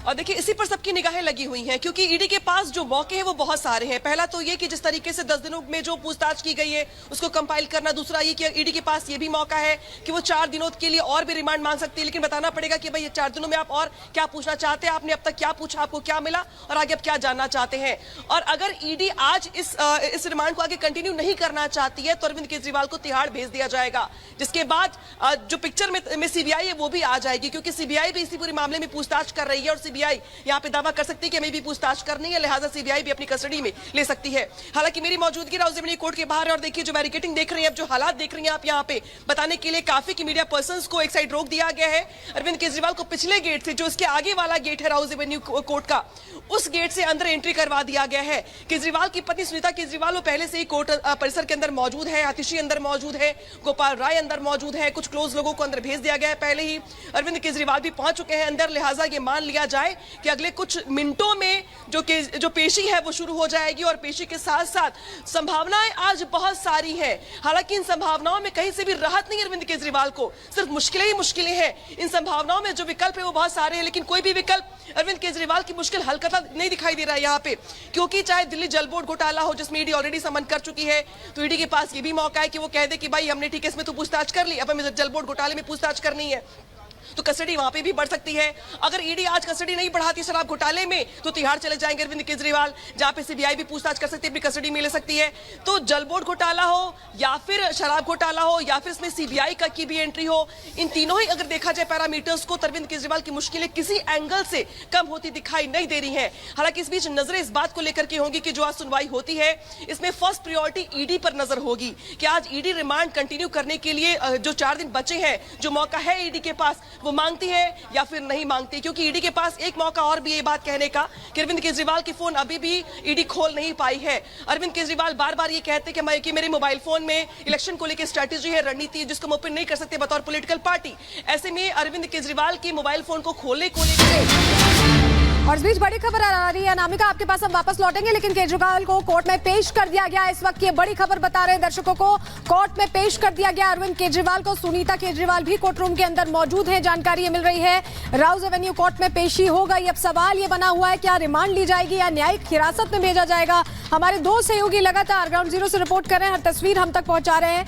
और देखिए इसी पर सबकी निगाहें लगी हुई हैं क्योंकि ईडी के पास जो मौके हैं वो बहुत सारे हैं। पहला तो ये कि जिस तरीके से 10 दिनों में जो पूछताछ की गई है उसको कंपाइल करना। दूसरा ये कि ईडी के पास ये भी मौका है कि वो 4 दिनों के लिए और भी रिमांड मांग सकती है, लेकिन बताना पड़ेगा कि भाई ये 4 दिनों में आप और क्या पूछना चाहते हैं, आपने अब तक क्या पूछा, आपको क्या मिला और आगे अब क्या जानना चाहते हैं। और अगर ईडी आज इस रिमांड को आगे कंटिन्यू नहीं करना चाहती है तो अरविंद केजरीवाल को तिहाड़ भेज दिया जाएगा, जिसके बाद जो पिक्चर में सीबीआई है वो भी आ जाएगी क्योंकि सीबीआई भी इसी पूरे मामले में पूछताछ कर रही है और सीबीआई यहां पे दावा कर सकती है कि हमें भी पूछताछ करनी है, लिहाजा सीबीआई भी अपनी कस्टडी में ले सकती है। हालांकि मेरी मौजूदगी राउज एवेन्यू कोर्ट के बाहर है और देखिए जो बैरिकेडिंग देख रही हैं, अब जो हालात देख रही हैं आप यहां पे, बताने के लिए काफी कि मीडिया पर्संस को एक साइड रोक दिया गया है। अरविंद केजरीवाल को पिछले गेट से, जो इसके आगे वाला गेट है राउज एवेन्यू कोर्ट का, उस गेट से अंदर एंट्री करवा दिया गया है। केजरीवाल की पत्नी सुनीता केजरीवाल वो पहले से ही कोर्ट परिसर के अंदर मौजूद है, आतिशी अंदर मौजूद है, गोपाल राय अंदर मौजूद है, कुछ क्लोज लोगों को अंदर भेज दिया गया है। पहले ही अरविंद केजरीवाल भी पहुंच चुके हैं अंदर, लिहाजा ये मान लिया जाए कि अगले कुछ मिनटों में जो पेशी है वो शुरू हो जाएगी और पेशी के साथ साथ संभावनाएं आज बहुत सारी हैं। हालांकि इन संभावनाओं में कहीं से भी राहत नहीं अरविंद केजरीवाल को, सिर्फ मुश्किलें ही मुश्किलें हैं। इन संभावनाओं में जो विकल्प है वो बहुत सारे हैं, लेकिन कोई भी विकल्प अरविंद केजरीवाल की मुश्किल हल करता नहीं दिखाई दे रहा है यहाँ पे, क्योंकि चाहे दिल्ली जल बोर्ड घोटाला हो जिसमें ईडी ऑलरेडी समन कर चुकी है, तो ईडी के पास ये भी मौका है कि वो कह दे कि भाई हमने ठीक है इसमें तो पूछताछ कर ली, अब हमें जल बोर्ड घोटाले में पूछताछ करनी है, तो कस्टडी वहां पे भी बढ़ सकती है। अगर ईडी आज कस्टडी नहीं बढ़ाती शराब घोटाले में तो तिहाड़ चले जाएंगे अरविंद केजरीवाल, जहां पे सीबीआई भी पूछताछ कर सकती है, अपनी कस्टडी में ले सकती है। तो जल बोर्ड घोटाला हो या फिर शराब घोटाला हो या फिर इसमें सीबीआई का की भी एंट्री हो, इन तीनों ही अगर देखा जाए पैरामीटर्स को, अरविंद केजरीवाल की मुश्किलें किसी एंगल से कम होती दिखाई नहीं दे रही है। हालांकि इस बीच नजरें इस बात को लेकर के होंगी कि जो आज सुनवाई होती है इसमें फर्स्ट प्रायोरिटी ईडी पर नजर होगी कि आज ईडी रिमांड कंटिन्यू करने के लिए जो 4 दिन बचे हैं, जो मौका है ईडी के पास, वो मांगती है या फिर नहीं मांगती, क्योंकि ईडी के पास एक मौका और भी ये बात कहने का कि अरविंद केजरीवाल की फोन अभी भी ईडी खोल नहीं पाई है। अरविंद केजरीवाल बार बार ये कहते कि मेरे मोबाइल फोन में इलेक्शन को लेकर स्ट्रैटेजी है, रणनीति है, जिसको हम ओपन नहीं कर सकते बतौर पॉलिटिकल पार्टी। ऐसे में अरविंद केजरीवाल की मोबाइल फोन को खोलने को लेकर और इस बीच बड़ी खबर आ रही है अनामिका, आपके पास हम वापस लौटेंगे, लेकिन केजरीवाल को कोर्ट में पेश कर दिया गया। इस वक्त ये बड़ी खबर बता रहे हैं दर्शकों को, कोर्ट में पेश कर दिया गया अरविंद केजरीवाल को। सुनीता केजरीवाल भी कोर्ट रूम के अंदर मौजूद है, जानकारी ये मिल रही है। राउज एवेन्यू कोर्ट में पेशी हो गई। अब सवाल ये बना हुआ है क्या रिमांड ली जाएगी या न्यायिक हिरासत में भेजा जाएगा। हमारे 2 सहयोगी लगातार ग्राउंड जीरो से रिपोर्ट कर रहे हैं, हर तस्वीर हम तक पहुंचा रहे हैं।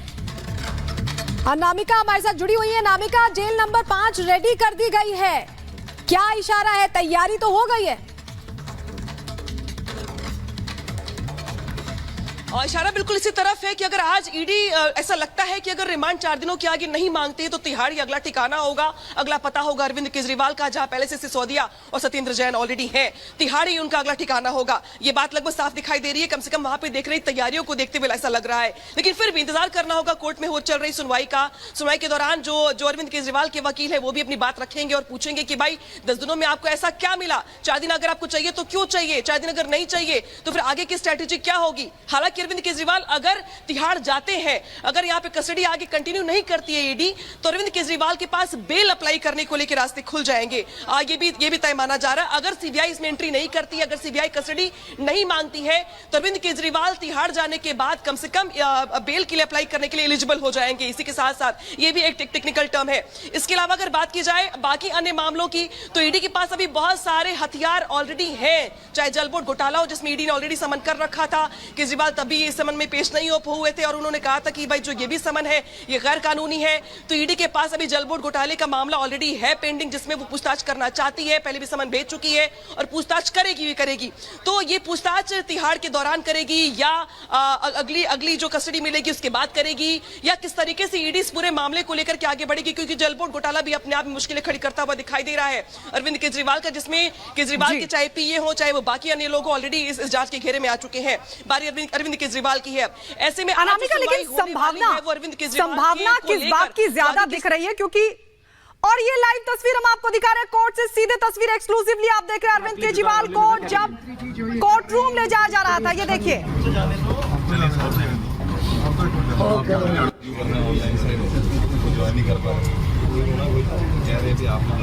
अनामिका हमारे साथ जुड़ी हुई है। अनामिका, जेल नंबर 5 रेडी कर दी गई है, क्या इशारा है, तैयारी तो हो गई है? और इशारा बिल्कुल इसी तरफ है कि अगर आज ईडी ऐसा लगता है कि अगर रिमांड 4 दिनों के आगे नहीं मांगती है तो तिहाड़ ही अगला ठिकाना होगा, अगला पता होगा अरविंद केजरीवाल का, जहां पहले से सिसोदिया और सत्येंद्र जैन ऑलरेडी है, तिहाड़ ही उनका अगला ठिकाना होगा। ये बात लगभग साफ दिखाई दे रही है, कम से कम वहां पे देख रही तैयारियों को देखते हुए ऐसा लग रहा है। लेकिन फिर भी इंतजार करना होगा कोर्ट में हो चल रही सुनवाई का। सुनवाई के दौरान जो अरविंद केजरीवाल के वकील है वो भी अपनी बात रखेंगे और पूछेंगे कि भाई 10 दिनों में आपको ऐसा क्या मिला, 4 दिन अगर आपको चाहिए तो क्यों चाहिए, 4 दिन अगर नहीं चाहिए तो फिर आगे की स्ट्रैटेजी क्या होगी। हालांकि अरविंद केजरीवाल अगर तिहाड़ जाते हैं, अगर यहां पे कस्टडी आगे कंटिन्यू नहीं करती है ईडी, तो अरविंद केजरीवाल के पास बेल अप्लाई करने को लेकर रास्ते खुल जाएंगे। ये भी तय माना जा रहा है। अगर सीबीआई इसमें एंट्री नहीं करती है, अगर सीबीआई कस्टडी नहीं मांगती है, तो अरविंद केजरीवाल तिहाड़ जाने के बाद कम से कम बेल के लिए अप्लाई करने के लिए एलिजिबल हो जाएंगे। इसी के साथ साथ ये भी एक टेक्निकल टर्म है। इसके अलावा अगर बात की जाए बाकी अन्य मामलों की, तो ईडी के पास अभी बहुत सारे हथियार ऑलरेडी हैं, चाहे जल बोर्ड घोटाला हो जिसमें ईडी ने ऑलरेडी समन कर रखा था, केजरीवाल तभी इस समन में पेश नहीं हो हुए थे और उन्होंने कहा था कि भाई जो ये भी समन है ये गैर कानूनी है। तो ईडी के पास अभी जल बोर्ड घोटाले का मामला ऑलरेडी है पेंडिंग, जिसमें वो पूछताछ करना चाहती है, पहले भी समन भेज चुकी है और पूछताछ करेगी। तो ये पूछताछ तिहाड़ के दौरान करेगी या अगली जो कस्टडी मिलेगी उसके बाद करेगी, या किस तरीके से ईडी इस पूरे मामले को लेकर के आगे बढ़ेगी, क्योंकि जल बोर्ड घोटाला भी अपने आप में मुश्किलें खड़ी करता हुआ दिखाई दे रहा है अरविंद केजरीवाल का, जिसमें केजरीवाल के चाहे पीए हो चाहे वो बाकी अन्य लोग ऑलरेडी इस जांच के घेरे में आ चुके हैं। बारी अरविंद केजरीवाल की है। ऐसे में अनामिका, लेकिन संभावना किस बात की ज्यादा दिख रही है, क्योंकि और ये लाइव तस्वीर हम आपको दिखा रहे हैं कोर्ट से, सीधे तस्वीर एक्सक्लूसिवली आप देख रहे हैं अरविंद केजरीवाल को जब कोर्ट रूम ले जाया जा रहा था। ये देखिए,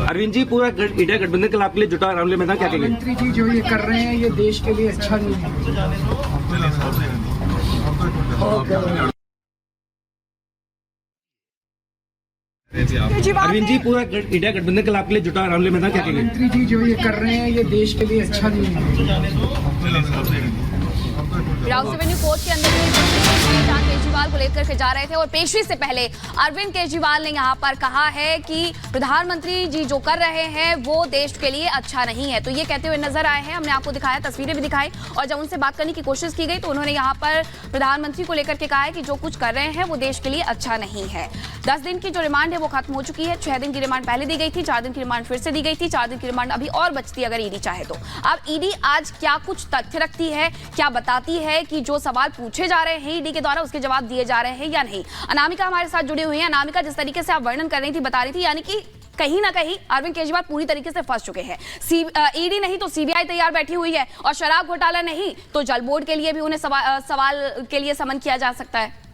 अरविंद जी, पूरा इंडिया गठबंधन कल आपके लिए जुटा रामलीला मैदान, क्या कहेंगे? मंत्री जी जो ये कर रहे हैं ये देश के लिए अच्छा नहीं है। अरविंद जी, पूरा इंडिया गठबंधन कल आपके लिए जुटा रामलीला मैदान, क्या कहेंगे? मंत्री जी जो ये कर रहे हैं ये देश के लिए अच्छा नहीं है। राउस एवेन्यू कोर्ट के अंदर जहां केजरीवाल को लेकर के जा रहे थे और पेशी से पहले अरविंद केजरीवाल ने यहां पर कहा है कि प्रधानमंत्री जी जो कर रहे हैं वो देश के लिए अच्छा नहीं है। तो ये कहते हुए नजर आए हैं, हमने आपको दिखाया, तस्वीरें भी दिखाई, और जब उनसे बात करने की कोशिश की गई तो उन्होंने यहां पर प्रधानमंत्री को लेकर के कहा है कि जो कुछ कर रहे हैं वो देश के लिए अच्छा नहीं है। 10 दिन की जो रिमांड है वो खत्म हो चुकी है। 6 दिन की रिमांड पहले दी गई थी, 4 दिन की रिमांड फिर से दी गई थी, 4 दिन की रिमांड अभी और बचती अगर ईडी चाहे तो। अब ईडी आज क्या कुछ तथ्य रखती है, क्या बताती है कि जो सवाल पूछे जा रहे हैं ईडी के द्वारा उसके जवाब दिए जा रहे हैं या नहीं। अनामिका हमारे साथ जुड़ी हुई है। अनामिका, जिस तरीके से आप वर्णन कर रही थी, बता रही थी, यानी कि कहीं ना कहीं अरविंद केजरीवाल पूरी तरीके से फंस चुके हैं। ईडी नहीं तो सीबीआई तैयार बैठी हुई है, और शराब घोटाला नहीं तो जल बोर्ड के लिए भी उन्हें सवाल के लिए समन किया जा सकता है।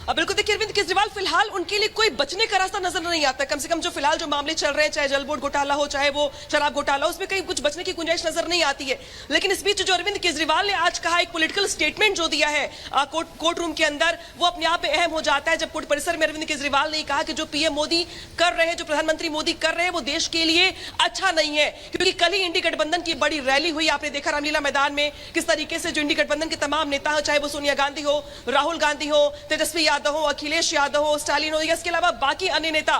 अब बिल्कुल देखिए, अरविंद केजरीवाल फिलहाल उनके लिए कोई बचने का रास्ता नजर नहीं आता। कम से कम जो फिलहाल जो मामले चल रहे हैं, चाहे जल बोर्ड घोटाला हो, चाहे वो शराब घोटाला, उसमें कहीं कुछ बचने की गुंजाइश नजर नहीं आती है। लेकिन इस बीच जो अरविंद केजरीवाल ने आज कहा, एक पॉलिटिकल स्टेटमेंट जो दिया है कोर्ट रूम के अंदर, वो अपने आप में अहम हो जाता है। जब कोर्ट परिसर में अरविंद केजरीवाल ने कहा कि जो पीएम मोदी कर रहे हैं, जो प्रधानमंत्री मोदी कर रहे हैं, वो देश के लिए अच्छा नहीं है। क्योंकि कल ही इंडी गठबंधन की बड़ी रैली हुई, आपने देखा रामलीला मैदान में किस तरीके से जो इंडी गठबंधन के तमाम नेता हो, चाहे वो सोनिया गांधी हो, राहुल गांधी हो, तेजस्वी यादव हो, अखिलेश यादव हो, स्टालिन हो, या इसके अलावा बाकी अन्य नेता,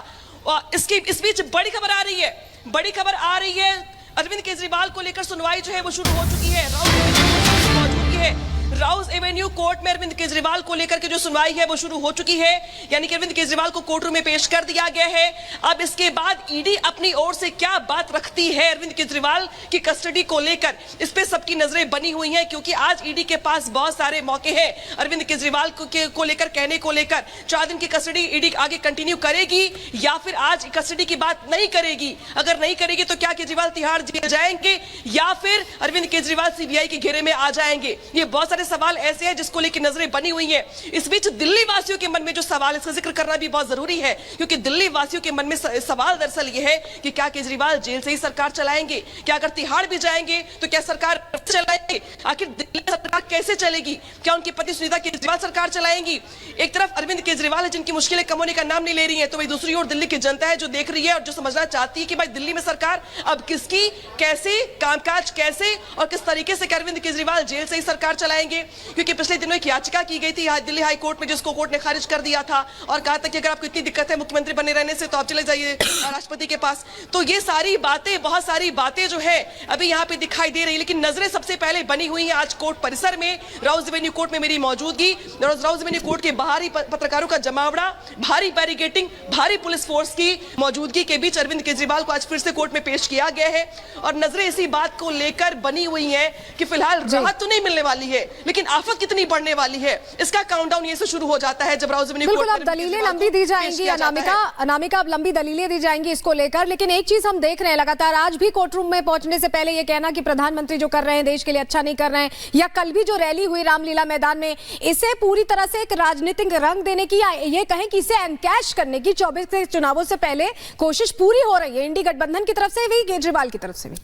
इस बीच बड़ी खबर आ रही है। अरविंद केजरीवाल को लेकर सुनवाई जो है वो शुरू हो चुकी है। राउस एवेन्यू कोर्ट में अरविंद केजरीवाल को लेकर के जो सुनवाई है वो शुरू हो चुकी है। यानी कि अरविंद केजरीवाल को कोर्ट रूम में पेश कर दिया गया है। अब इसके बाद ईडी अपनी ओर से क्या बात रखती है अरविंद केजरीवाल की कस्टडी को लेकर, इस पे सबकी नजरें बनी हुई हैं। क्योंकि आज ईडी के पास बहुत सारे मौके हैं अरविंद केजरीवाल को लेकर कहने को लेकर। 4 दिन की कस्टडी ईडी आगे कंटिन्यू करेगी या फिर आज कस्टडी की बात नहीं करेगी? अगर नहीं करेगी तो क्या केजरीवाल तिहाड़ जेल जाएंगे या फिर अरविंद केजरीवाल सीबीआई के घेरे में आ जाएंगे? ये बहुत सारे सवाल ऐसे हैं जिसको लेकर नजरें बनी हुई हैं। इस बीच दिल्ली वासियों के मन में जो सवाल, इसका जिक्र करना भी बहुत जरूरी है, क्योंकि दिल्ली वासियों के मन में सवाल दरअसल ये है कि क्या केजरीवाल जेल से ही सरकार चलाएंगे? क्या अगर तिहाड़ भी जाएंगे तो क्या सरकार चलाएंगे? आखिर दिल्ली सरकार कैसे चलेगी? क्या उनकी पत्नी सुनीता केजरीवाल सरकार चलाएंगी? एक तरफ अरविंद केजरीवाल है जिनकी मुश्किलें कम होने का नाम नहीं ले रही है, तो वही दूसरी ओर दिल्ली की जनता है जो देख रही है और जो समझना चाहती है कि भाई दिल्ली में सरकार अब किसकी, कैसे, कामकाज कैसे और किस तरीके से अरविंद केजरीवाल जेल से ही सरकार चलाएंगे। क्योंकि पिछले दिनों एक याचिका की गई थी दिल्ली हाई कोर्ट में, जिसको कोर्ट ने खारिज कर दिया था और कहा था कि अगर आपको इतनी दिक्कत है मुख्यमंत्री बने रहने से तो आप चले जाइए राष्ट्रपति के पास। तो ये सारी बातें, बहुत सारी बातें जो है अभी यहाँ पे दिखाई दे रही, लेकिन नजरें सबसे पहले बनी हुई है आज कोर्ट परिसर में। राउस एवेन्यू कोर्ट में मेरी मौजूदगी, राउस एवेन्यू कोर्ट के बाहरी पत्रकारों का जमावड़ा, भारी बैरिकेडिंग, भारी पुलिस फोर्स की मौजूदगी के बीच अरविंद केजरीवाल को आज फिर से कोर्ट में पेश किया गया है। और नजरें इसी बात को लेकर बनी हुई है कि फिलहाल राहत तो नहीं मिलने वाली है, लेकिन आफत कितनी बढ़ने वाली है इसका काउंटडाउन ये से शुरू हो जाता है जब राउस एवेन्यू कोर्ट में दलीलें लंबी दी जाएंगी। अनामिका अब लंबी दलीलें दी जाएंगी इसको लेकर, लेकिन एक चीज हम देख रहे हैं लगातार, आज भी कोर्ट रूम में पहुंचने से पहले ये कहना कि प्रधानमंत्री जो कर रहे हैं देश के लिए अच्छा नहीं कर रहे हैं, या कल भी जो रैली हुई रामलीला मैदान में, इसे पूरी तरह से एक राजनीतिक रंग देने की, या ये कहें कि इसे एनकैश करने की 24 के चुनावों से पहले कोशिश पूरी हो रही है इंडी गठबंधन की तरफ से भी, केजरीवाल की तरफ से भी।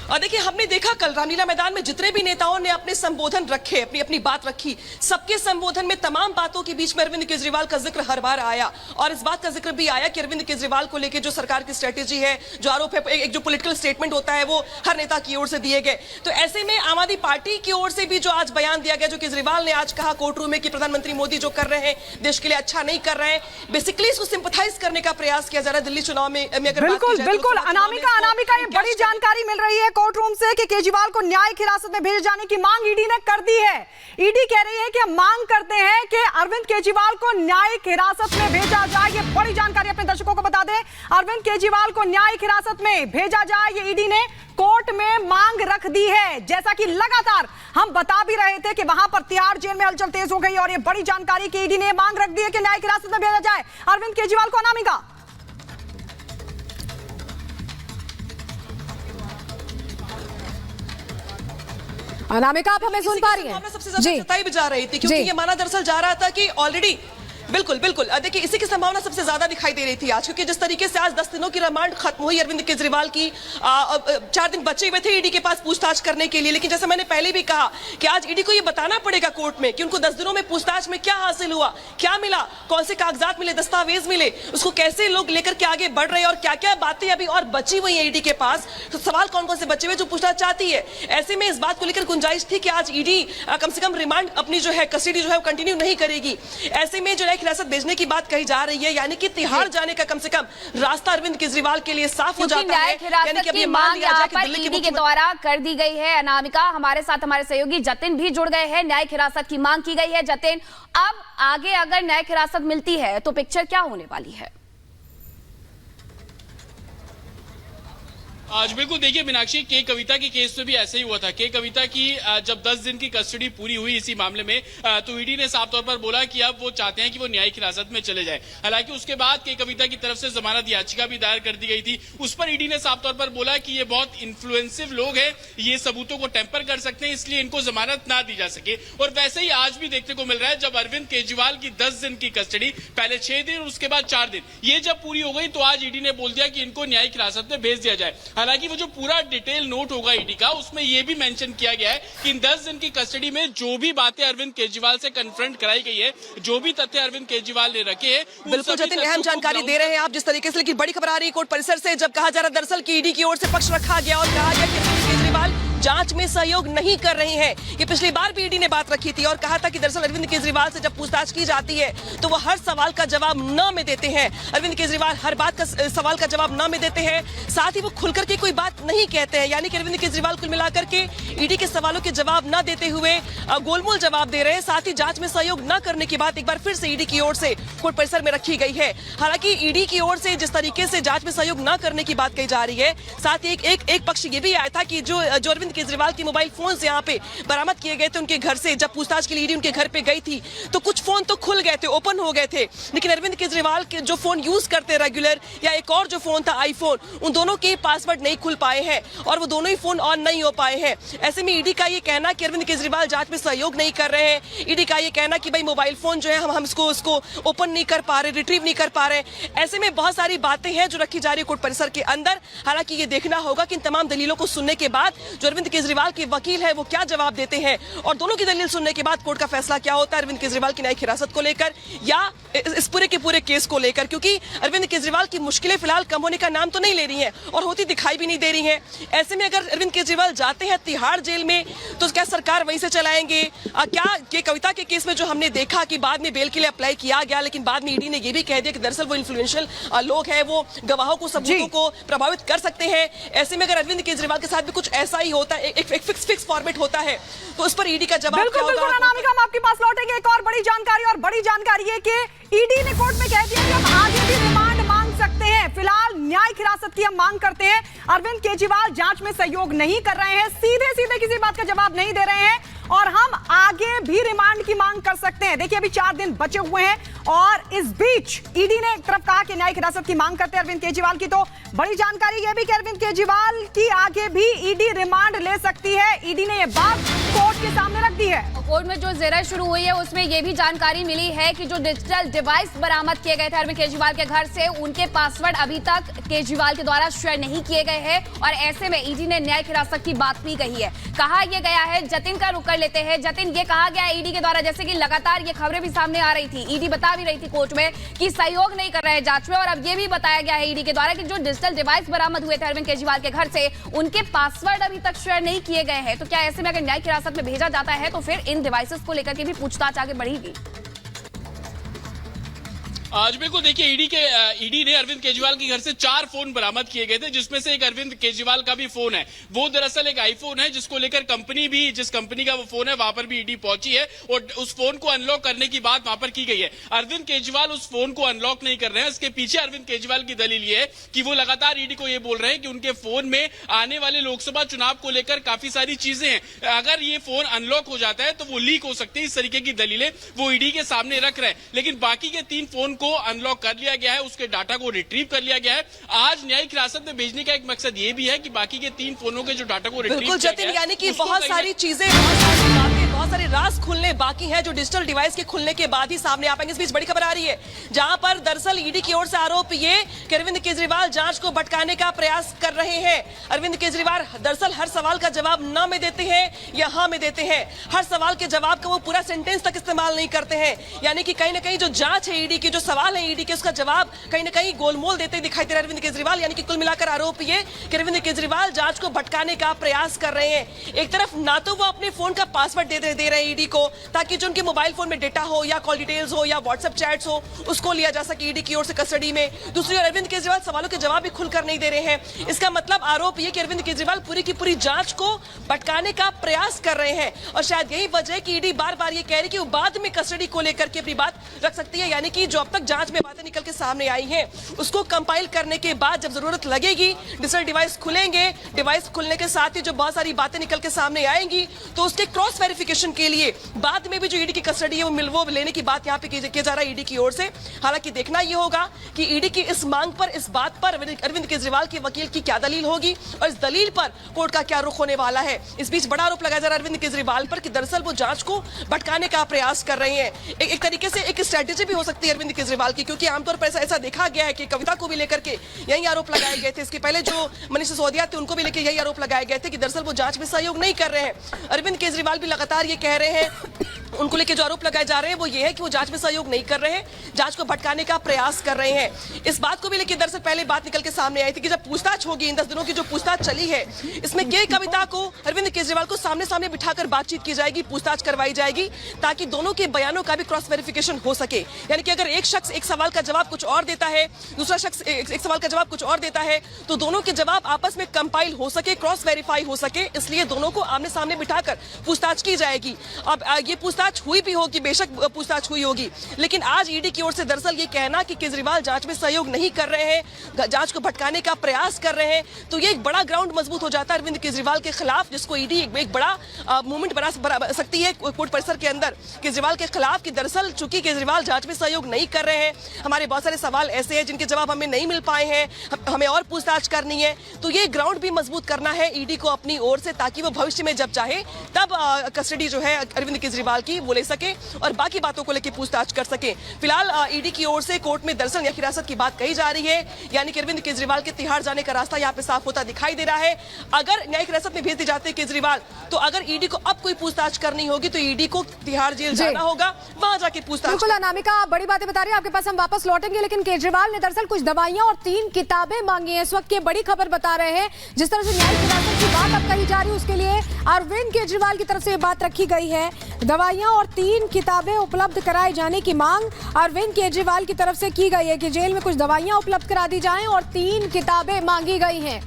और देखिए, हमने देखा कल रामलीला मैदान में जितने भी नेताओं ने अपने संबोधन रखे, अपनी बात रखी, सबके संबोधन में तमाम बातों के बीच में अरविंद केजरीवाल का जिक्र हर बार आया। और इस बात का जिक्र भी आया कि अरविंद केजरीवाल को लेकर जो सरकार की स्ट्रेटेजी है, जो आरोप है, एक जो पॉलिटिकल स्टेटमेंट होता है वो हर नेता की ओर से दिए गए। तो ऐसे में आम आदमी पार्टी की ओर से भी जो आज बयान दिया गया, जो केजरीवाल ने आज कहा कोर्ट रूम में कि प्रधानमंत्री मोदी जो कर रहे हैं देश के लिए अच्छा नहीं कर रहे हैं, बेसिकली इसको सिंपैथाइज करने का प्रयास किया जा रहा है दिल्ली चुनाव में। बिल्कुल अनामिका, ये बड़ी जानकारी मिल रही है कोर्ट रूम से कि केजरीवाल को न्यायिक हिरासत में भेजे जाने की मांग ईडी ने कर दी है। ईडी कह रही है कि हम मांग करते हैं कि अरविंद केजरीवाल को न्यायिक हिरासत में भेजा जाए। ये बड़ी जानकारी अपने दर्शकों को बता दें, अरविंद केजरीवाल को न्यायिक हिरासत में भेजा जाए, ये ईडी ने कोर्ट में मांग रख दी है। जैसा कि लगातार हम बता भी रहे थे कि वहां पर तिहाड़ जेल में हलचल तेज हो गई, और ये बड़ी जानकारी की ईडी ने मांग रख दी है कि न्यायिक हिरासत में भेजा जाए अरविंद केजरीवाल को। अनामिका, अनामिका, आप हमें सुन पा रही हैं? सबसे ज्यादा सताई भी जा रही थी, क्योंकि ये माना दरअसल जा रहा था कि ऑलरेडी बिल्कुल बिल्कुल। देखिए, इसी की संभावना सबसे ज्यादा दिखाई दे रही थी आज, क्योंकि जिस तरीके से आज 10 दिनों की रिमांड खत्म हुई अरविंद केजरीवाल की, 4 दिन बचे हुए थे ईडी के पास पूछताछ करने के लिए। लेकिन जैसे मैंने पहले भी कहा कि आज ईडी को ये बताना पड़ेगा कोर्ट में कि उनको 10 दिनों में पूछताछ में क्या हासिल हुआ, क्या मिला, कौन से कागजात मिले, दस्तावेज मिले, उसको कैसे लोग लेकर के आगे बढ़ रहे हैं और क्या क्या बातें अभी और बची हुई है ईडी के पास। तो सवाल कौन कौन से बचे हुए जो पूछताछ चाहती है। ऐसे में इस बात को लेकर गुंजाइश थी कि आज ईडी कम से कम रिमांड अपनी जो है कस्टडी जो है वो कंटिन्यू नहीं करेगी। ऐसे में जो न्यायिक हिरासत भेजने की बात कही जा रही है, यानी कि तिहाड़ जाने का कम से कम रास्ता अरविंद केजरीवाल के लिए साफ हो जाता है। यानी कि अब ये मान लिया जाए कि दिल्ली ईडी के द्वारा कर दी गई है। अनामिका, हमारे साथ हमारे सहयोगी जतिन भी जुड़ गए हैं। न्यायिक हिरासत की मांग की गई है। जतिन, अब आगे अगर न्यायिक हिरासत मिलती है तो पिक्चर क्या होने वाली है? आज बिल्कुल देखिए मीनाक्षी, के कविता के केस में भी ऐसे ही हुआ था। के कविता की जब 10 दिन की कस्टडी पूरी हुई इसी मामले में, तो ईडी ने साफ तौर पर बोला कि अब वो चाहते हैं कि वो न्यायिक हिरासत में चले जाए। हालांकि उसके बाद के कविता की तरफ से जमानत याचिका भी दायर कर दी गई थी। उस पर ईडी ने साफ तौर पर बोला कि ये बहुत इन्फ्लुएंसिव लोग हैं, ये सबूतों को टेम्पर कर सकते हैं, इसलिए इनको जमानत ना दी जा सके। और वैसे ही आज भी देखने को मिल रहा है, जब अरविंद केजरीवाल की 10 दिन की कस्टडी, पहले 6 दिन और उसके बाद 4 दिन, ये जब पूरी हो गई तो आज ईडी ने बोल दिया कि इनको न्यायिक हिरासत में भेज दिया जाए। हालांकि वो जो पूरा डिटेल नोट होगा ईडी का, उसमें यह भी मेंशन किया गया है कि इन 10 दिन की कस्टडी में जो भी बातें अरविंद केजरीवाल से कन्फ्रंट कराई गई है, जो भी तथ्य अरविंद केजरीवाल ने रखे हैं, बिल्कुल जतिन, अहम जानकारी दे रहे हैं आप जिस तरीके से। लेकिन बड़ी खबर आ रही है कोर्ट परिसर से, जब कहा जा रहा दरअसल की ईडी की ओर से पक्ष रखा गया और कहा गया कि अरविंद केजरीवाल जांच में सहयोग नहीं कर रहे हैं। ये पिछली बार भी ईडी ने बात रखी थी और कहा था कि दरअसल अरविंद केजरीवाल से जब पूछताछ की जाती है तो वो हर सवाल का जवाब न में देते हैं। अरविंद केजरीवाल हर बात का सवाल का जवाब न में देते हैं, साथ ही वो खुलकर के कोई बात नहीं कहते हैं। यानी कि अरविंद केजरीवाल कुल मिलाकर के ईडी के सवालों के जवाब न देते हुए गोलमोल जवाब दे रहे हैं। साथ ही जांच में सहयोग न करने की बात एक बार फिर से ईडी की ओर से कोर्ट परिसर में रखी गई है। हालांकि ईडी की ओर से जिस तरीके से जांच में सहयोग न करने की बात कही जा रही है, साथ ही एक पक्ष ये भी आया था कि जो अरविंद केजरीवाल की मोबाइल फोन यहाँ पे बरामद किए गए थे उनके घर से, जब पूछताछ के लिए ईडी उनके घर पे गई थी तो कुछ फोन तो खुल गए थे, ओपन हो गए थे। लेकिन अरविंद केजरीवाल के जो फोन यूज करते रेगुलर या एक और जो फोन था आईफोन, उन दोनों के पासवर्ड नहीं खुल पाए हैं और वो दोनों ही फोन ऑन नहीं हो पाए हैं। ऐसे में ईडी का ये कहना कि अरविंद केजरीवाल जांच में सहयोग नहीं कर रहे हैं, ईडी का ये कहना कि भाई मोबाइल फोन जो है हम उसको ओपन नहीं कर पा रहे, रिट्रीव नहीं कर पा रहे। ऐसे में बहुत सारी बातें हैं जो रखी जा रही है कोर्ट परिसर के अंदर। हालांकि ये देखना होगा कि इन तमाम दलीलों को सुनने के बाद जो अरविंद केजरीवाल के वकील है वो क्या जवाब देते हैं और दोनों की दलील सुनने के बाद कोर्ट का फैसला क्या होता है अरविंद केजरीवाल की न्यायिक हिरासत को लेकर या इस पूरे के पूरे केस को लेकर। क्योंकि अरविंद केजरीवाल की मुश्किलें फिलहाल कम होने का नाम तो नहीं ले रही हैं और होती दिखाई भी नहीं दे रही हैं। ऐसे में अगर अरविंद केजरीवाल जाते हैं तिहाड़ जेल में तो क्या सरकार वहीं से चलाएंगे? क्या के कविता के केस में जो हमने देखा कि बाद में बेल के लिए अप्लाई किया गया, लेकिन बाद में ईडी ने यह भी कह दिया कि दरअसल वो इन्फ्लुएंशियल लोग हैं, वो गवाहों को, सबूतों को प्रभावित कर सकते हैं। ऐसे में अगर अरविंद केजरीवाल के साथ भी कुछ ऐसा ही होता है, एक फिक्स फॉर्मेट होता है, तो उस पर ईडी का जवाब क्या होगा? बिल्कुल अनामिका, हम आपके पास लौटेंगे। एक और बड़ी जानकारी है कि ईडी ने कोर्ट में कह दिया कि हम आगे भी रिमांड मांग सकते हैं। फिलहाल न्यायिक हिरासत की हम मांग करते हैं। अरविंद केजरीवाल जांच में सहयोग नहीं कर रहे हैं, सीधे किसी बात का जवाब नहीं दे रहे हैं और हम आगे भी रिमांड की मांग कर सकते हैं। देखिए अभी 4 दिन बचे हुए हैं और इस बीच ईडी ने एक तरफ कहा कि न्यायिक हिरासत की मांग करते हैं अरविंद केजरीवाल की, तो बड़ी जानकारी यह भी कि अरविंद केजरीवाल की आगे भी ईडी रिमांड ले सकती है। ईडी ने यह बात कोर्ट के सामने रख दी है। कोर्ट में जो जेरा शुरू हुई है उसमें यह भी जानकारी मिली है कि जो डिजिटल डिवाइस बरामद किए गए थे अरविंद केजरीवाल के घर से, उनके पासवर्ड अभी तक केजरीवाल के द्वारा शेयर नहीं किए गए हैं और ऐसे में ईडी ने न्यायिक हिरासत की बात भी कही है। कहा यह गया है, जतिन का रुख कर लेते हैं। जतिन, ये कहा गया है ईडी के द्वारा, जैसे कि लगातार ये खबरें भी सामने आ रही थी, ईडी बता भी रही थी कोर्ट में कि सहयोग नहीं कर रहे हैं जांच में, और अब ये भी बताया गया है ईडी के द्वारा कि जो डिजिटल डिवाइस बरामद हुए थे अरविंद केजरीवाल के घर से, उनके पासवर्ड अभी तक शेयर नहीं किए गए हैं। तो क्या ऐसे में अगर न्यायिक हिरासत में भेजा जाता है तो फिर इन डिवाइसेस को लेकर के भी पूछताछ आगे बढ़ेगी? आज बिल्कुल देखिए ईडी ने अरविंद केजरीवाल के घर से 4 फोन बरामद किए गए थे, जिसमें से एक अरविंद केजरीवाल का भी फोन है। वो दरअसल एक आईफोन है जिसको लेकर कंपनी भी, जिस कंपनी का वो फोन है वहां पर भी ईडी पहुंची है और उस फोन को अनलॉक करने की बात वहां पर की गई है। अरविंद केजरीवाल उस फोन को अनलॉक नहीं कर रहे हैं। इसके पीछे अरविंद केजरीवाल की दलील ये है कि वो लगातार ईडी को ये बोल रहे हैं कि उनके फोन में आने वाले लोकसभा चुनाव को लेकर काफी सारी चीजें हैं, अगर ये फोन अनलॉक हो जाता है तो वो लीक हो सकती है। इस तरीके की दलीलें वो ईडी के सामने रख रहे हैं। लेकिन बाकी के 3 फोन को अनलॉक कर लिया गया है, उसके डाटा को रिट्रीव कर लिया गया है। आज न्यायिक हिरासत में भेजने का एक मकसद ये भी है कि बाकी के 3 फोनों के जो डाटा को रिट्रीव बिल्कुल किया जतिन, गया है, यानी कि उसको बहुत सारी चीजें, बहुत सारी बातें, बहुत बहुत सारे राज खुलने बाकी हैं जो डिजिटल डिवाइस के खुलने के बाद ही सामने आ पाएंगे। इस बीच बड़ी खबर आ रही है जहां पर दरअसल ईडी की ओर से आरोप ये कि अरविंद केजरीवाल जांच को भटकाने का प्रयास कर रहे हैं। अरविंद केजरीवाल दरअसल हर सवाल का जवाब न में देते हैं या हाँ में देते हैं। हर सवाल के जवाब का वो पूरा सेंटेंस तक इस्तेमाल नहीं करते हैं, यानी कि कहीं ना कहीं जो जांच है ईडी की, जो सवाल है ईडी के, उसका जवाब कहीं ना कहीं गोलमोल देते दिखाई दे रहे अरविंद केजरीवाल। यानी कि कुल मिलाकर आरोप ये कि अरविंद केजरीवाल जांच को भटकाने का प्रयास कर रहे हैं। एक तरफ ना तो वो अपने फोन का पासवर्ड दे रहे हैं ईडी को ताकि जो उनके मोबाइल फोन में डेटा हो या कॉल डिटेल्स हो या व्हाट्सएप चैट्स हो उसको लिया जा सके ईडी की ओर से कस्टडी में। दूसरी ओर अरविंद केजरीवाल सवालों के जवाब भी खुलकर नहीं दे रहे हैं। इसका मतलब आरोप ये कि अरविंद केजरीवाल पूरी की पूरी जांच को भटकाने का प्रयास कर रहे हैं और शायद यही वजह है कि ईडी बार बार ये कह रही कि वो बाद में कस्टडी को लेकर के अपनी बात रख सकती है। यानी कि जो अब तक जांच में बातें निकल के सामने आई हैं उसको कंपाइल करने के बाद जब जरूरत लगेगी डिजिटल डिवाइस खुलेंगे, डिवाइस खुलने के साथ ही जो बहुत सारी बातें निकल के सामने आएंगी तो उसके क्रॉस वेरिफिकेशन के लिए बाद में भी जो ईडी की कस्टडी है वो लेने की बात यहाँ पे किया जा रहा है ईडी की ओर से। हालांकि देखना यह होगा कि ईडी की इस मांग पर, इस बात पर अरविंद केजरीवाल के वकील की क्या दलील होगी और इस दलील पर कोर्ट का क्या रुख होने वाला है। इस बीच बड़ा आरोप लगाया जा रहा है अरविंद केजरीवाल पर कि दरअसल वो जांच को भटकाने का प्रयास कर रहे हैं। एक तरीके से एक स्ट्रेटेजी भी हो सकती है अरविंद केजरीवाल की, क्योंकि आमतौर पर ऐसा देखा गया है कि कविता को भी लेकर के यही आरोप लगाए गए थे। इसके पहले जो मनीष सिसोदिया थे उनको भी लेकर यही आरोप लगाए गए थे कि दरअसल वो जांच में सहयोग नहीं कर रहे हैं। अरविंद केजरीवाल भी लगातार ये कह रहे हैं, उनको लेकर जो आरोप लगाए जा रहे हैं वो ये है कि वो जांच में सहयोग नहीं कर रहे हैं, जांच को भटकाने का प्रयास कर रहे हैं। इस बात को भी लेकर दरअसल पहले बात निकल के सामने आई थी कि जब पूछताछ होगी, इन 10 दिनों की जो पूछताछ चली है इसमें के कविता को, अरविंद केजरीवाल को सामने सामने बिठाकर बातचीत की जाएगी, पूछताछ करवाई जाएगी ताकि दोनों के बयानों का भी क्रॉस वेरिफिकेशन हो सके। यानी कि अगर एक शख्स एक सवाल का जवाब कुछ और देता है, दूसरा शख्स एक सवाल का जवाब कुछ और देता है तो दोनों के जवाब आपस में कंपाइल हो सके, क्रॉस वेरीफाई हो सके, इसलिए दोनों को आमने सामने बिठाकर पूछताछ की जाएगी। अब ये पूछताछ हुई भी होगी, बेशक पूछताछ हुई होगी, लेकिन आज ईडी की ओर से दरअसल ये कहना कि केजरीवाल जांच में सहयोग नहीं कर रहे हैं, जांच को भटकाने का प्रयास कर रहे हैं, तो ये एक बड़ा ग्राउंड मजबूत हो जाता है अरविंद केजरीवाल के खिलाफ, जिसको ईडी एक बड़ा मूवमेंट बना सकती है कोर्ट परिसर के अंदर केजरीवाल के खिलाफ कि दरअसल चूंकि केजरीवाल जांच में सहयोग नहीं कर रहे हैं, हमारे बहुत सारे सवाल ऐसे हैं जिनके जवाब हमें नहीं मिल पाए हैं, हमें और पूछताछ करनी है। तो ये ग्राउंड भी मजबूत करना है ईडी को अपनी ओर से ताकि वो भविष्य में जब चाहे तब कस्टडी जो है अरविंद केजरीवाल की वो ले सके और बाकी बातों को लेकर पूछताछ कर सके। फिलहाल ईडी की ओर से कोर्ट में दरअसल न्यायिक हिरासत की बात कही जा रही है, यानी कि अरविंद केजरीवाल के तिहाड़ जाने का रास्ता यहाँ पे साफ होता दिखाई दे रहा है। अगर न्यायिक हिरासत में भेज दिए जाते केजरीवाल तो अगर ईडी को अब कोई पूछताछ करनी होगी तो ईडी को तिहाड़ जेल जाना होगा, वहां जाके पूछताछ। बिल्कुल अनामिका, आप बड़ी बातें बता रही हैं, आपके पास हम वापस लौटेंगे, लेकिन केजरीवाल ने दरअसल कुछ दवाइयां और 3 किताबें मांगी हैं। इस वक्त ये बड़ी खबर बता रहे हैं, जिस तरह से न्यायिक हिरासत की बात अब कही जा रही है उसके लिए अरविंद केजरीवाल की तरफ से बात रखी गई है। दवाइयां और 3 किताबें उपलब्ध कराए जाने की मांग अरविंद केजरीवाल की तरफ से की गई है कि जेल में कुछ दवाइयां उपलब्ध करा दी जाएं और 3 किताबें मांगी गई हैं।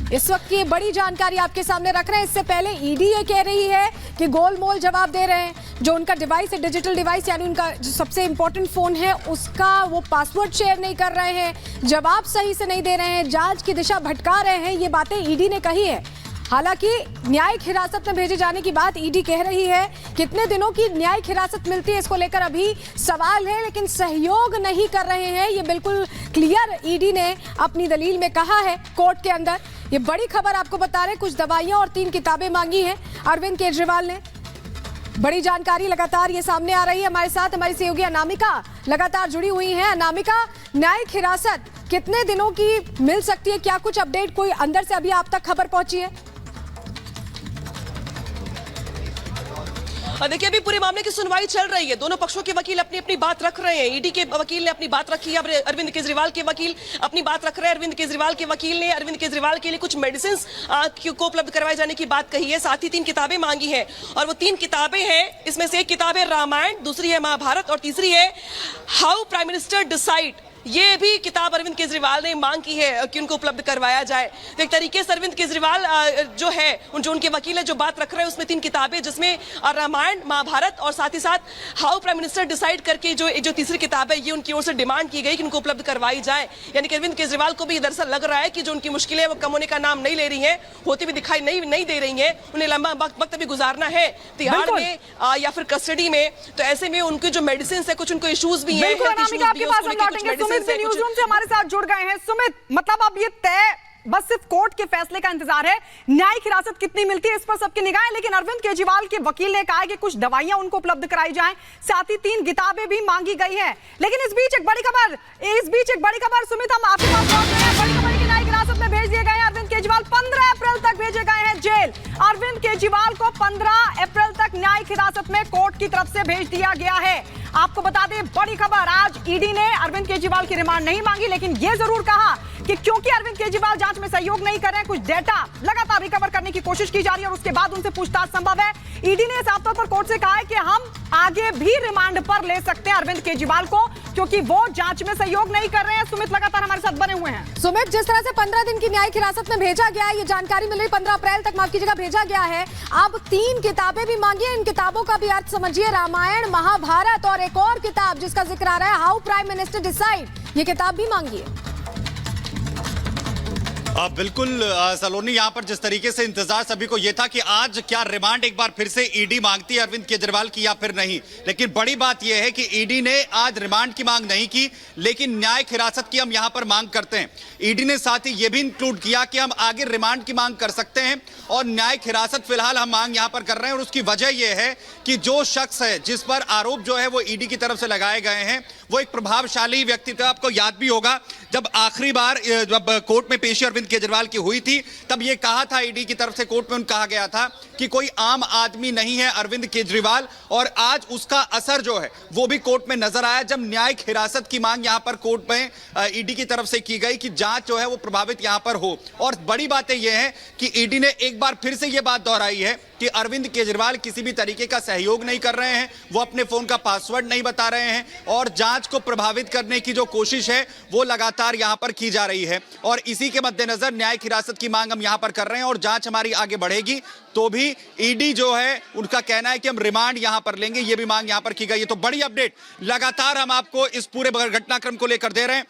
इस वक्त की बड़ी जानकारी आपके सामने रख रहे हैं। इससे पहले ईडी ये कह रही है कि गोलमोल जवाब दे रहे हैं, जो उनका डिवाइस है, डिजिटल डिवाइस, यानी उनका जो सबसे इंपॉर्टेंट फोन है उसका वो पासवर्ड शेयर नहीं कर रहे हैं, जवाब सही से नहीं दे रहे हैं, जांच की दिशा भटका रहे हैं। ये बातें ईडी ने कही है। हालांकि न्यायिक हिरासत में भेजे जाने की बात ईडी कह रही है। कितने दिनों की न्यायिक हिरासत मिलती है इसको लेकर अभी सवाल है, लेकिन सहयोग नहीं कर रहे हैं, ये बिल्कुल क्लियर ईडी ने अपनी दलील में कहा है कोर्ट के अंदर। ये बड़ी खबर आपको बता रहे, कुछ दवाइयां और 3 किताबें मांगी हैं अरविंद केजरीवाल ने। बड़ी जानकारी लगातार ये सामने आ रही है। हमारे साथ हमारी सहयोगी अनामिका लगातार जुड़ी हुई है। अनामिका, न्यायिक हिरासत कितने दिनों की मिल सकती है? क्या कुछ अपडेट कोई अंदर से अभी आप तक खबर पहुंची है? देखिए, अभी पूरे मामले की सुनवाई चल रही है, दोनों पक्षों के वकील अपनी अपनी बात रख रहे हैं। ईडी के वकील ने अपनी बात रखी है, अरविंद केजरीवाल के वकील अपनी बात रख रहे हैं। अरविंद केजरीवाल के वकील ने अरविंद केजरीवाल के लिए कुछ मेडिसिन को उपलब्ध करवाए जाने की बात कही है, साथ ही 3 किताबें मांगी हैं। और वो 3 किताबें हैं, इसमें से एक किताब है रामायण, दूसरी है महाभारत और तीसरी है हाउ प्राइम मिनिस्टर डिसाइड। ये भी किताब अरविंद केजरीवाल ने मांग की है कि उनको उपलब्ध करवाया जाए। तो एक तरीके से अरविंद केजरीवाल जो है, जो उनके वकील है, जो बात रख रहे हैं उसमें 3 किताबें, जिसमें रामायण, महाभारत और साथ ही साथ हाउ प्राइम मिनिस्टर डिसाइड करके जो तीसरी किताब है, ये उनकी ओर से डिमांड की गई कि उनको उपलब्ध करवाई जाए। यानी कि अरविंद केजरीवाल को भी दरअसल लग रहा है कि जो उनकी मुश्किलें वो कम होने का नाम नहीं ले रही है, होती भी दिखाई नहीं दे रही है। उन्हें लंबा वक्त भी गुजारना है तिहाड़ में या फिर कस्टडी में, तो ऐसे में उनके जो मेडिसिन है, कुछ उनको इश्यूज भी है। हमारे साथ जुड़ गए हैं सुमित, मतलब अब ये तय बस सिर्फ कोर्ट के फैसले का इंतजार है। न्यायिक हिरासत कितनी मिलती है इस पर सबकी निगाहें, लेकिन अरविंद केजरीवाल के वकील ने कहा है कि कुछ दवाइयां उनको उपलब्ध कराई जाएं, साथ ही 3 किताबें भी मांगी गई है। लेकिन इस बीच एक बड़ी खबर सुमित, हम आपके पास पहुंच रहे हैं। बड़ी खबर की न्यायिक हिरासत में भेज दिए गए हैं अरविंद केजरीवाल, 15 अप्रैल तक भेजे गए हैं जेल। अरविंद केजरीवाल को 15 अप्रैल तक न्यायिक हिरासत में कोर्ट की तरफ से भेज दिया गया है। आपको बता दें, बड़ी खबर, आज ईडी ने अरविंद केजरीवाल की रिमांड नहीं मांगी, लेकिन यह जरूर कहा कि क्योंकि अरविंद केजरीवाल जांच में सहयोग नहीं कर रहे हैं, कुछ डेटा लगातार रिकवर करने की कोशिश की जा रही है और उसके बाद उनसे पूछताछ संभव है। ईडी ने साफ तौर पर कोर्ट से कहा है कि हम आगे भी रिमांड पर ले सकते हैं अरविंद केजरीवाल को, क्योंकि वो जांच में सहयोग नहीं कर रहे हैं। सुमित लगातार हमारे साथ बने हुए हैं। सुमित, जिस तरह से 15 दिन की न्यायिक हिरासत में भेजा गया है, ये जानकारी मिल रही, 15 अप्रैल तक माफ कीजिएगा भेजा गया है। अब 3 किताबें भी मांगी है। इन किताबों का भी अर्थ समझिए, रामायण, महाभारत और एक और किताब जिसका जिक्र आ रहा है, हाउ प्राइम मिनिस्टर डिसाइड, ये किताब भी मांगी है। बिल्कुल सलोनी, यहां पर जिस तरीके से इंतजार सभी को यह था कि आज क्या रिमांड एक बार फिर से ईडी मांगती है अरविंद केजरीवाल की या फिर नहीं, लेकिन बड़ी बात यह है कि ईडी ने आज रिमांड की मांग नहीं की, लेकिन न्यायिक हिरासत की हम यहां पर मांग करते हैं। ईडी ने साथ ही यह भी इंक्लूड किया कि हम आगे रिमांड की मांग कर सकते हैं और न्यायिक हिरासत फिलहाल हम मांग यहां पर कर रहे हैं। और उसकी वजह यह है कि जो शख्स है जिस पर आरोप जो है वो ईडी की तरफ से लगाए गए हैं, वो एक प्रभावशाली व्यक्ति था। आपको याद भी होगा, जब आखिरी बार जब कोर्ट में पेशी अरविंद केजरीवाल की हुई थी, तब यह कहा था ईडी की तरफ से, कोर्ट में कहा गया था कि कोई आम आदमी नहीं है अरविंद केजरीवाल। और आज उसका असर जो है वो भी कोर्ट में नजर आया, जब न्यायिक हिरासत की मांग यहां पर कोर्ट में ईडी की तरफ से की गई कि जांच जो है वो प्रभावित यहां पर हो। और बड़ी बातें यह है कि ईडी ने एक बार फिर से यह बात दोहराई है कि अरविंद केजरीवाल किसी भी तरीके का सहयोग नहीं कर रहे हैं, वो अपने फोन का पासवर्ड नहीं बता रहे हैं और जांच को प्रभावित करने की जो कोशिश है वो लगातार यहां पर की जा रही है। और इसी के मद्देनजर न्यायिक हिरासत की मांग हम यहां पर कर रहे हैं और जांच हमारी आगे बढ़ेगी तो भी ईडी जो है उनका कहना है कि हम रिमांड यहां पर लेंगे, ये भी मांग यहां पर की गई है। तो बड़ी अपडेट लगातार हम आपको इस पूरे घटनाक्रम को लेकर दे रहे हैं।